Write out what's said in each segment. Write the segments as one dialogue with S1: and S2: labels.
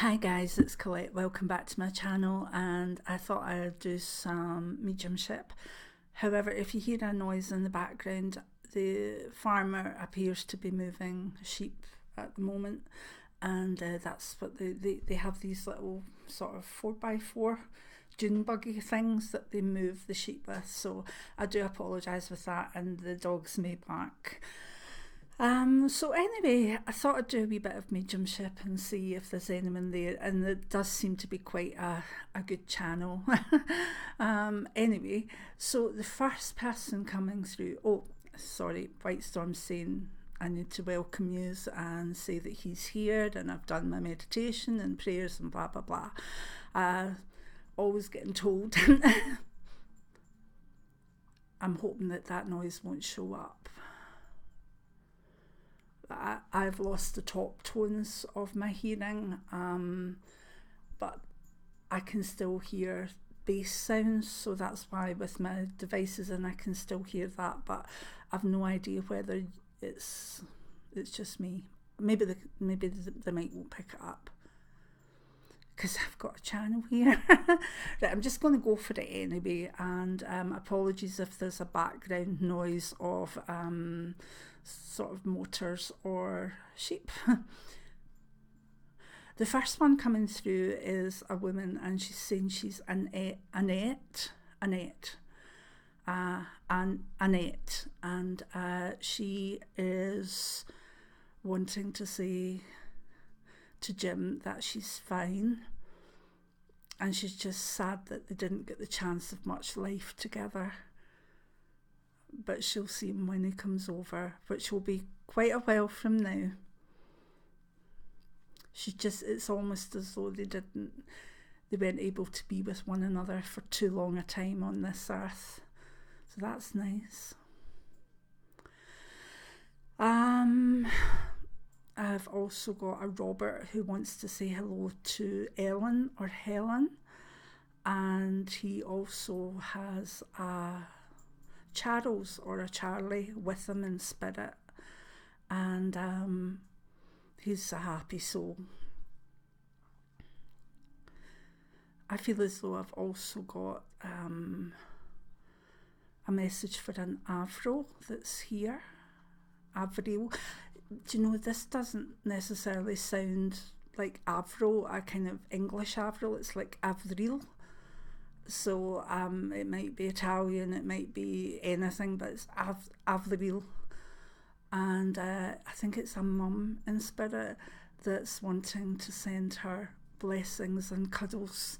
S1: Hi guys, it's Colette. Welcome back to my channel, and I thought I'd do some mediumship. However, if you hear a noise in the background, the farmer appears to be moving sheep at the moment, and that's what they have, these little sort of 4x4 dune buggy things that they move the sheep with. So I do apologise with that, and the dogs may bark. So anyway, I thought I'd do a wee bit of mediumship and see if there's anyone there, and it does seem to be quite a good channel. Anyway, so the first person coming through, oh, sorry, White Storm's saying I need to welcome you and say that he's here, and I've done my meditation and prayers and blah, blah, blah. Always getting told. I'm hoping that noise won't show up. I've lost the top tones of my hearing, but I can still hear bass sounds, so that's why with my devices and I can still hear that, but I've no idea whether it's just me. Maybe the mic won't pick it up because I've got a channel here. Right, I'm just going to go for it anyway, and apologies if there's a background noise of sort of motors or sheep. The first one coming through is a woman, and she's saying she's Annette, and she is wanting to say to Jim that she's fine, and she's just sad that they didn't get the chance of much life together. But she'll see him when he comes over, which will be quite a while from now. It's almost as though they weren't able to be with one another for too long a time on this earth. So that's nice. I've also got a Robert who wants to say hello to Ellen or Helen, and he also has a Charles or a Charlie with him in spirit, and he's a happy soul. I feel as though I've also got a message for an Avril that's here. Avril. Do you know, this doesn't necessarily sound like Avril, a kind of English Avril. It's like Avril. So it might be Italian, it might be anything, but it's Avril. And I think it's a mum in spirit that's wanting to send her blessings and cuddles.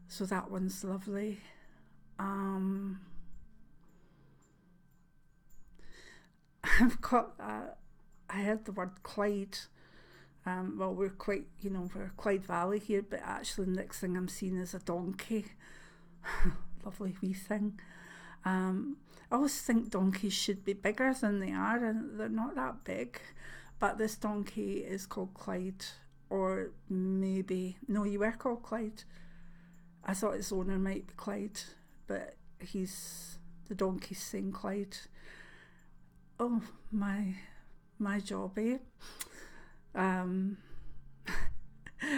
S1: So that one's lovely. I've got, I heard the word Clyde. Well, we're Clyde Valley here, but actually the next thing I'm seeing is a donkey. Lovely wee thing. I always think donkeys should be bigger than they are, and they're not that big. But this donkey is called Clyde, or maybe, no, you were called Clyde. I thought its owner might be Clyde, but the donkey's saying Clyde. Oh, my job, eh?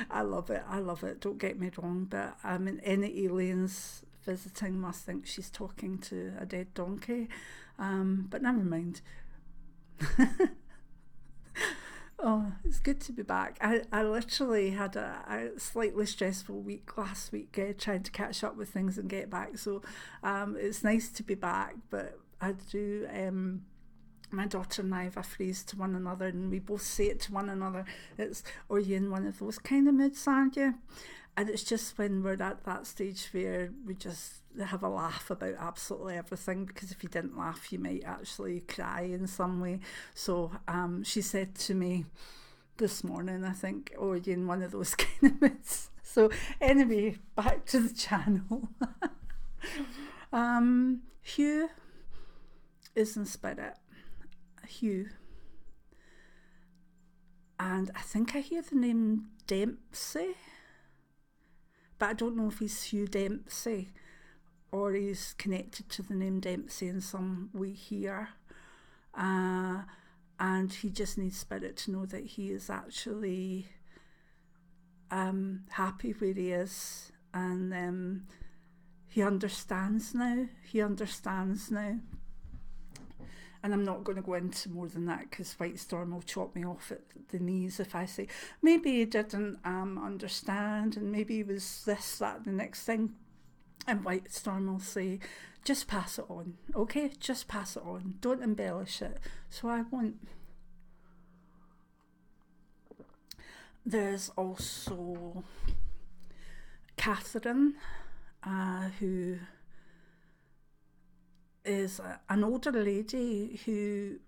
S1: I love it, don't get me wrong, but any aliens visiting must think she's talking to a dead donkey, but never mind. Oh, it's good to be back. I literally had a slightly stressful week last week, trying to catch up with things and get back, so it's nice to be back. But I do, my daughter and I have a phrase to one another, and we both say it to one another. It's, are you in one of those kind of moods, aren't you? And it's just when we're at that stage where we just have a laugh about absolutely everything, because if you didn't laugh, you might actually cry in some way. So she said to me this morning, I think, oh, are you in one of those kind of moods? So anyway, back to the channel. Hugh is in spirit. Hugh, and I think I hear the name Dempsey, but I don't know if he's Hugh Dempsey or he's connected to the name Dempsey in some way here, and he just needs spirit to know that he is actually happy where he is, and he understands now. And I'm not going to go into more than that because White Storm will chop me off at the knees if I say, maybe he didn't understand, and maybe he was this, that, the next thing. And White Storm will say, just pass it on, okay? Just pass it on. Don't embellish it. So I won't. There's also Catherine, who is an older lady who,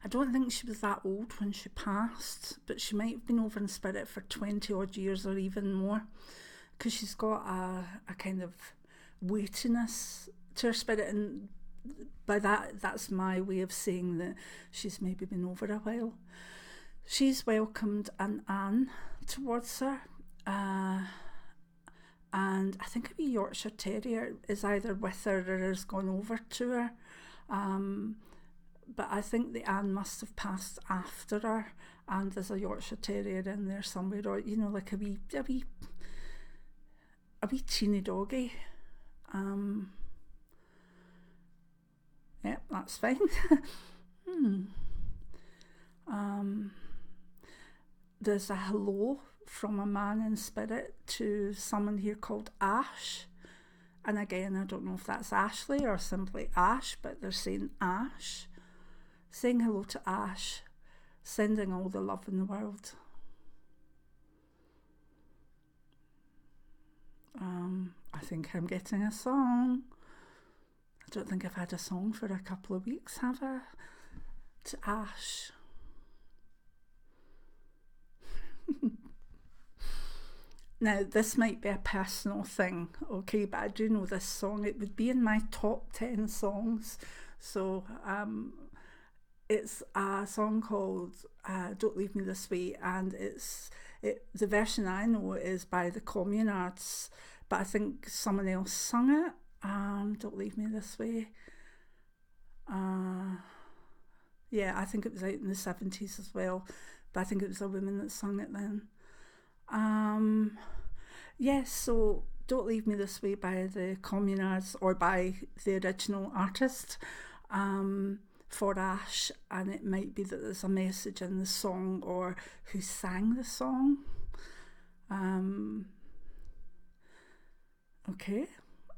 S1: I don't think she was that old when she passed, but she might have been over in spirit for 20 odd years or even more, because she's got a kind of weightiness to her spirit, and by that's my way of saying that she's maybe been over a while. She's welcomed an Anne towards her, and I think a wee Yorkshire Terrier is either with her or has gone over to her, but I think the Anne must have passed after her, and there's a Yorkshire Terrier in there somewhere, or like a wee teeny doggy. Yeah, that's fine. There's a hello from a man in spirit to someone here called Ash. And again, I don't know if that's Ashley or simply Ash, but they're saying Ash. Saying hello to Ash, sending all the love in the world. I think I'm getting a song. I don't think I've had a song for a couple of weeks, have I? To Ash. Now, this might be a personal thing, okay, but I do know this song. It would be in my top 10 songs. So it's a song called Don't Leave Me This Way, and the version I know is by the Communards, but I think someone else sung it. Don't Leave Me This Way. Yeah, I think it was out in the 70s as well, but I think it was a woman that sung it then. Yes, so Don't Leave Me This Way by the Communards, or by the original artist, for Ash, and it might be that there's a message in the song or who sang the song. Okay,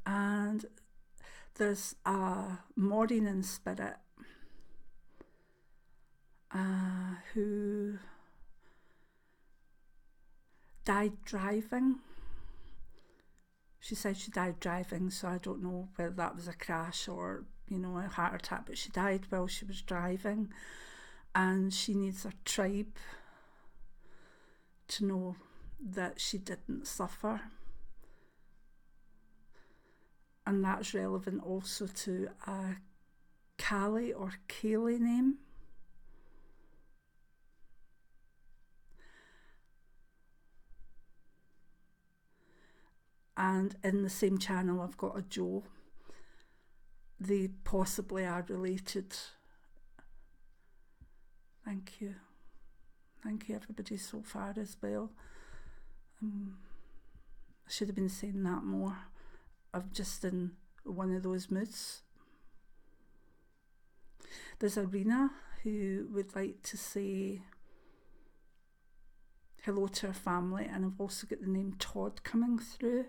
S1: and there's a Maureen in spirit who died driving. She said she died driving, so I don't know whether that was a crash or, a heart attack, but she died while she was driving, and she needs her tribe to know that she didn't suffer. And that's relevant also to a Callie or Kaylee name. And in the same channel, I've got a Joe. They possibly are related. Thank you. Thank you, everybody, so far as well. I should have been saying that more. I'm just in one of those moods. There's Arena who would like to say hello to her family, and I've also got the name Todd coming through.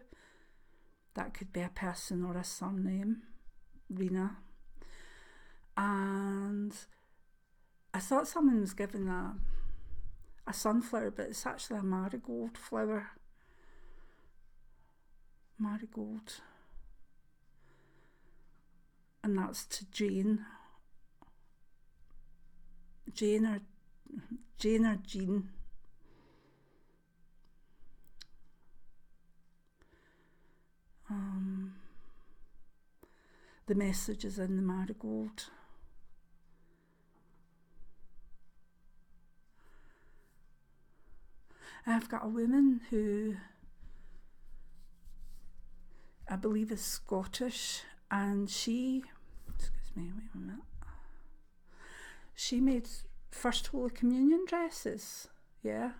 S1: That could be a person or a surname, Rena. And I thought someone was giving a sunflower, but it's actually a marigold flower. Marigold. And that's to Jane. Jane or Jean. The message is in the marigold. I've got a woman who I believe is Scottish, and she made First Holy Communion dresses, yeah,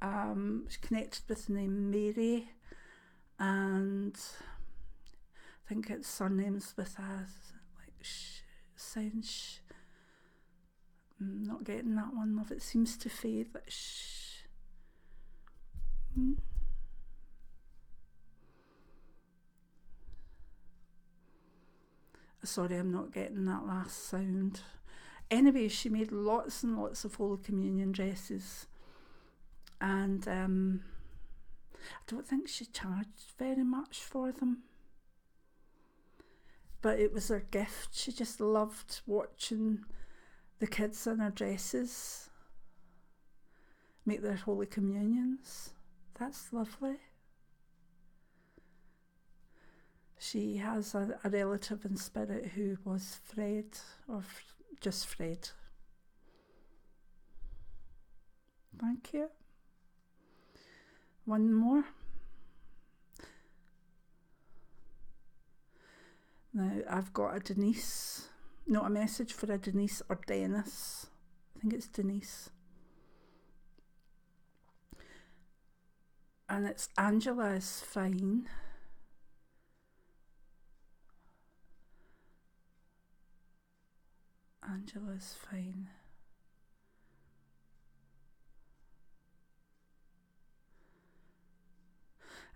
S1: She's connected with the name Mary, and I think it's surnames with a sound I'm not getting that one, love. It seems to fade. Like Sorry, I'm not getting that last sound. Anyway, she made lots and lots of Holy Communion dresses, and I don't think she charged very much for them, but it was her gift. She just loved watching the kids in their dresses make their Holy Communions. That's lovely. She has a relative in spirit who was Fred, or just Fred. Thank you. One more. Now I've got a Denise, not a message for a Denise or Dennis. I think it's Denise. And it's Angela is fine. Angela's fine.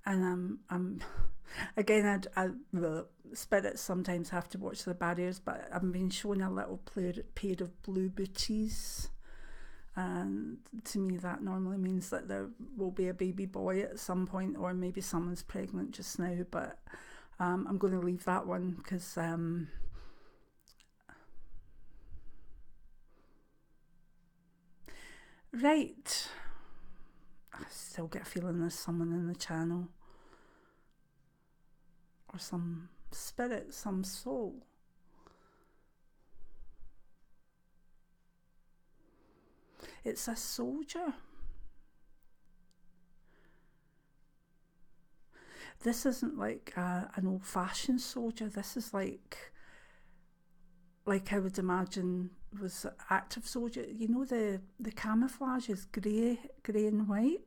S1: And I'm again, the spirits sometimes have to watch the barriers, but I'm being shown a little pair of blue booties, and to me that normally means that there will be a baby boy at some point, or maybe someone's pregnant just now, but I'm going to leave that one because right, I still get a feeling there's someone in the channel, or some spirit, some soul. It's a soldier. This isn't like an old-fashioned soldier. This is like I would imagine was an active soldier. You know, the camouflage is grey and white.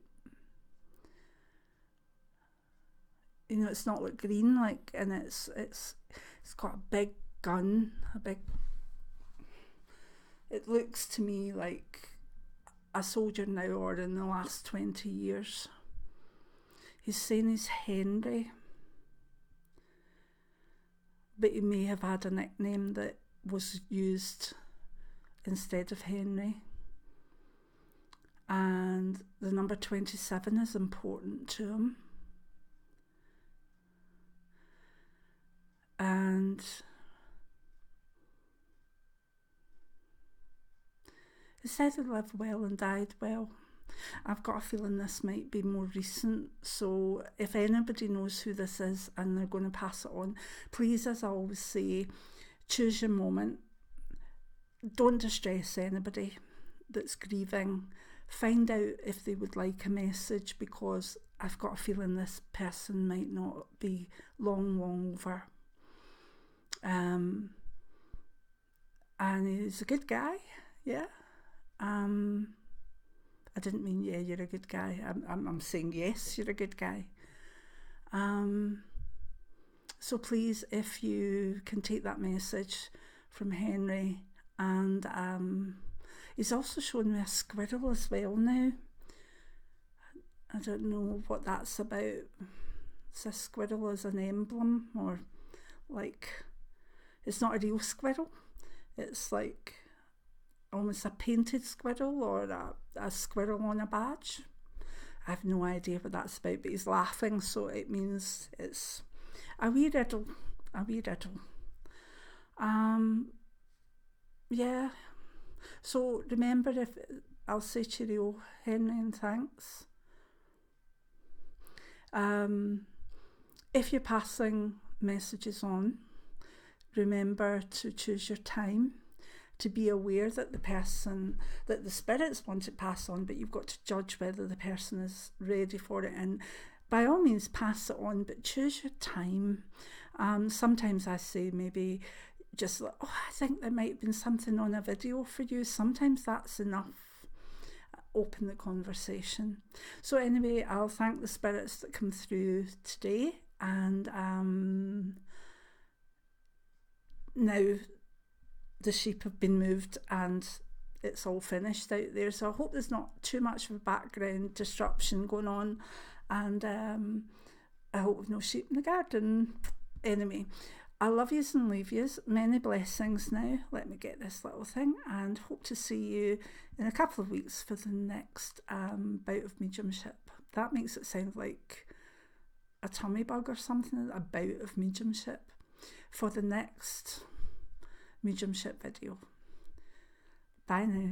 S1: You know, it's not like green, like, and it's got a big gun, it looks to me like a soldier now, or in the last 20 years. He's saying he's Henry, but he may have had a nickname that was used instead of Henry. And the number 27 is important to him. And he said he lived well and died well. I've got a feeling this might be more recent, so if anybody knows who this is and they're going to pass it on, please, as I always say, choose your moment. Don't distress anybody that's grieving. Find out if they would like a message, because I've got a feeling this person might not be long over. And he's a good guy, yeah. I didn't mean, yeah, you're a good guy. I'm saying, yes, you're a good guy. So please, if you can take that message from Henry, and he's also shown me a squirrel as well now. I don't know what that's about. It's a squirrel as an emblem, or like, it's not a real squirrel. It's like almost a painted squirrel, or a squirrel on a badge. I have no idea what that's about, but he's laughing, so it means it's a wee riddle. Yeah. So remember, if I'll say cheerio, Henry, and thanks. If you're passing messages on, remember to choose your time, to be aware that the spirits want to pass on, but you've got to judge whether the person is ready for it, and by all means pass it on, but choose your time. Sometimes I say maybe just I think there might have been something on a video for you. Sometimes that's enough. open the conversation. So anyway, I'll thank the spirits that come through today, and now the sheep have been moved and it's all finished out there, so I hope there's not too much of a background disruption going on, and I hope we've no sheep in the garden. Anyway, I love yous and leave yous. Many blessings now. Let me get this little thing, and hope to see you in a couple of weeks for the next bout of mediumship. That makes it sound like a tummy bug or something, a bout of mediumship, for the next mediumship video. Bye now.